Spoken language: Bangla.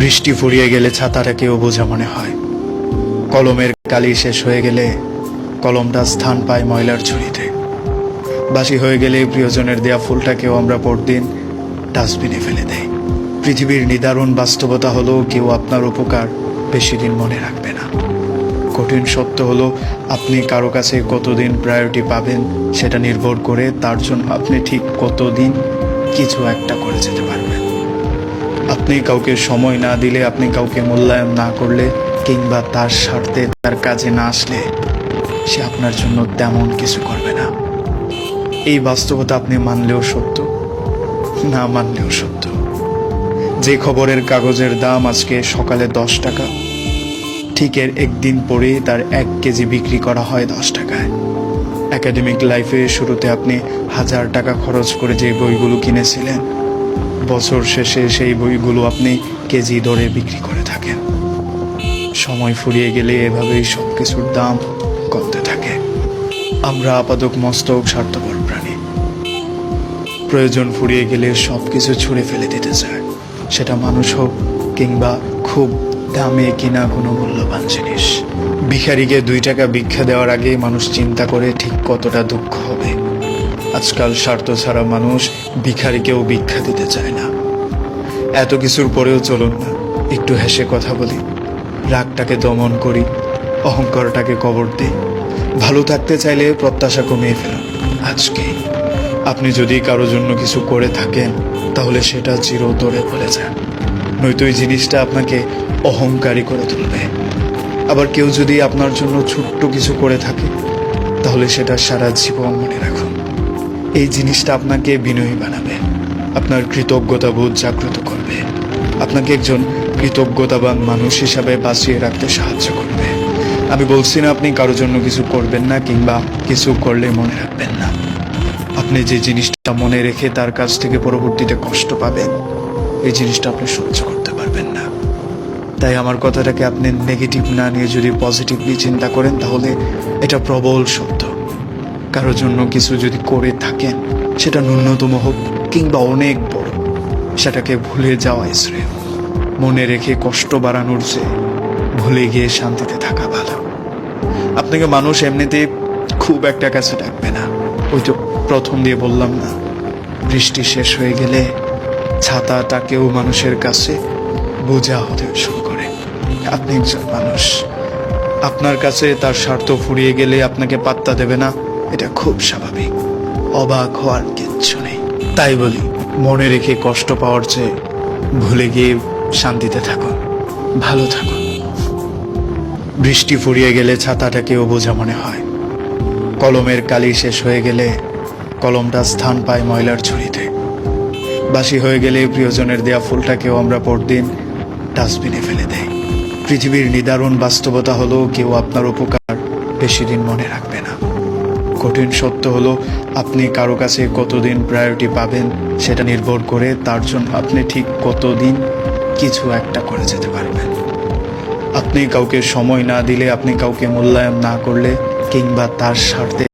বৃষ্টি ফুরিয়ে গেলে ছাতাটাকেও বোঝা মনে হয়। কলমের কালি শেষ হয়ে গেলে কলমটা স্থান পায় ময়লার ঝুড়িতে। বাসি হয়ে গেলে প্রিয়জনের দেয়া ফুলটাকেও আমরা পরদিন ডাস্টবিনে ফেলে দেই। পৃথিবীর নিদারুণ বাস্তবতা হলো কেউ আপনার উপকার বেশি দিন মনে রাখবে না। কঠিন সত্য হলো আপনি কারো কাছে কতদিন প্রায়োরিটি পাবেন সেটা নির্ভর করে তার জন্য আপনি ঠিক কতদিন কিছু একটা করে যেতে পারবেন। আপনি কাউকে সময় না দিলে, আপনি কাউকে মূল্যায়ন না করলে, কিংবা তার স্বার্থে তার কাজে না আসলে সে আপনার জন্য তেমন কিছু করবে না। এই বাস্তবতা আপনি মানলেও সত্য, না মানলেও সত্য। যে খবরের কাগজের দাম আজকে সকালে 10 টাকা, ঠিক এর একদিন পরে তার 1 কেজি বিক্রি করা হয় 10 টাকায়। একাডেমিক লাইফে শুরুতে আপনি 1000 টাকা খরচ করে যে বইগুলো কিনেছিলেন, বছর শেষে সেই বইগুলো আপনি কেজি দরে বিক্রি করে থাকেন। সময় ফুরিয়ে গেলে এভাবেই সব কিছুর দাম কমতে থাকে। আমরা আপাতক মস্তক স্বার্থপর প্রাণী। প্রয়োজন ফুরিয়ে গেলে সব কিছু ছুঁড়ে ফেলে দিতে চায়, সেটা মানুষ হোক কিংবা খুব দামে কিনা কোনো মূল্যবান জিনিস। ভিখারিকে 2 টাকা ভিক্ষা দেওয়ার আগে মানুষ চিন্তা করে ঠিক কতটা দুঃখ হবে। আজকাল স্বার্থ ছাড়া মানুষ ভিখারিকেও ভিক্ষা দিতে চায় না। এত কিছুর পরেও চলুন না একটু হেসে কথা বলি, রাগটাকে দমন করি, অহংকারটাকে কবর দিই। ভালো থাকতে চাইলে প্রত্যাশা কমিয়ে ফেলুন আজকেই। আপনি যদি কারোর জন্য কিছু করে থাকেন তাহলে সেটা চিরতরে ভুলে যান, নয়তো এই জিনিসটা আপনাকে অহংকারী করে তুলবে। আবার কেউ যদি আপনার জন্য ছোট্ট কিছু করে থাকে তাহলে সেটা সারা জীবন মনে রাখুন। এই জিনিসটা আপনাকে বিনয়ী বানাবে, আপনার কৃতজ্ঞতাবোধ জাগ্রত করবে, আপনাকে একজন কৃতজ্ঞতাবান মানুষ হিসাবে বাঁচিয়ে রাখতে সাহায্য করবে। আমি বলছি না আপনি কারোর জন্য কিছু করবেন না কিংবা কিছু করলে মনে রাখবেন না। আপনি যে জিনিসটা মনে রেখে তার কাছ থেকে পরবর্তীতে কষ্ট পাবেন, এই জিনিসটা আপনি সহ্য করতে পারবেন না। তাই আমার কথাটাকে আপনি নেগেটিভ না নিয়ে যদি পজিটিভলি চিন্তা করেন তাহলে এটা প্রবল সত্য। কারোর জন্য কিছু যদি করে থাকেন, সেটা ন্যূনতম হোক কিংবা অনেক বড়, সেটাকে ভুলে যাওয়া শ্রেয়। মনে রেখে কষ্ট বাড়ানোর চেয়ে ভুলে গিয়ে শান্তিতে থাকা ভালো। আপনাকে মানুষ এমনিতে খুব একটা কাছে ডাকবে না। ওই তো প্রথম দিয়ে বললাম না, বৃষ্টি শেষ হয়ে গেলে ছাতাটাকেও মানুষের কাছে বোঝা হতে শুরু করে। আপনি একজন মানুষ, আপনার কাছে তার স্বার্থ ফুরিয়ে গেলে আপনাকে পাত্তা দেবে না, এটা খুব স্বাভাবিক। অবাক হওয়ার কিচ্ছু নেই। তাই বলি, মনে রেখে কষ্ট পাওয়ার চেয়ে ভুলে গিয়ে শান্তিতে থাকুন, ভালো থাকুন। বৃষ্টি ফুরিয়ে গেলে ছাতাটাকেও বোঝা মনে হয়। কলমের কালি শেষ হয়ে গেলে কলমটা স্থান পায় ময়লার ঝুড়িতে। বাসি হয়ে গেলে প্রিয়জনের দেয়া ফুলটাকেও আমরা পরদিন ডাস্টবিনে ফেলে দেই। পৃথিবীর নিদারুণ বাস্তবতা হলো কেউ আপনার উপকার বেশি দিন মনে রাখবে না। কঠিন সত্য হলো আপনি কারো কাছে কতদিন প্রায়োরিটি পাবেন সেটা নির্ভর করে তার জন্য আপনি ঠিক কতদিন কিছু একটা করে যেতে পারবেন। আপনি কাউকে সময় না দিলে, আপনি কাউকে মূল্যায়ন না করলে, কিংবা তার স্বার্থে